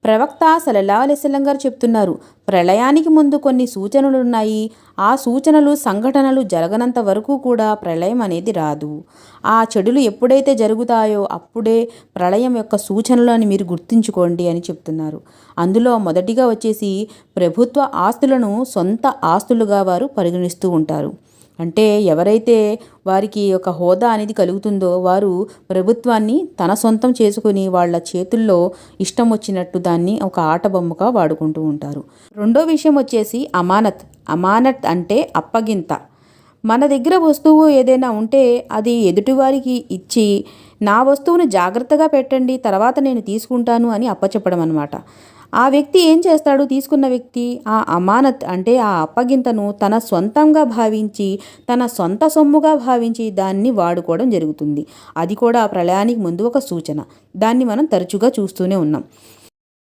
ప్రవక్త సల్లల్లాహు అలైహి వసల్లం గారు చెప్తున్నారు, ప్రళయానికి ముందు కొన్ని సూచనలున్నాయి. ఆ సూచనలు సంఘటనలు జరగనంత వరకు కూడా ప్రళయం అనేది రాదు. ఆ చెడులు ఎప్పుడైతే జరుగుతాయో అప్పుడే ప్రళయం యొక్క సూచనలు అని మీరు గుర్తుంచుకోండి అని చెప్తున్నారు. అందులో మొదటిగా వచ్చేసి ప్రభుత్వ ఆస్తులను సొంత ఆస్తులుగా వారు పరిగణిస్తూ ఉంటారు. అంటే ఎవరైతే వారికి ఒక హోదా అనేది కలుగుతుందో వారు ప్రభుత్వాన్ని తన సొంతం చేసుకుని వాళ్ళ చేతుల్లో ఇష్టం వచ్చినట్టు దాన్ని ఒక ఆట బొమ్మగా వాడుకుంటూ ఉంటారు. రెండో విషయం వచ్చేసి అమానత్. అమానత్ అంటే అప్పగింత. మన దగ్గర వస్తువు ఏదైనా ఉంటే అది ఎదుటివారికి ఇచ్చి నా వస్తువును జాగ్రత్తగా పెట్టండి, తర్వాత నేను తీసుకుంటాను అని అప్పచెప్పడం అన్నమాట. ఆ వ్యక్తి ఏం చేస్తాడు? తీసుకున్న వ్యక్తి ఆ అమానత్ అంటే ఆ అప్పగింతను తన సొంతంగా భావించి తన సొంత సొమ్ముగా భావించి దాన్ని వాడుకోవడం జరుగుతుంది. అది కూడా ప్రళయానికి ముందు ఒక సూచన. దాన్ని మనం తరచుగా చూస్తూనే ఉన్నాం.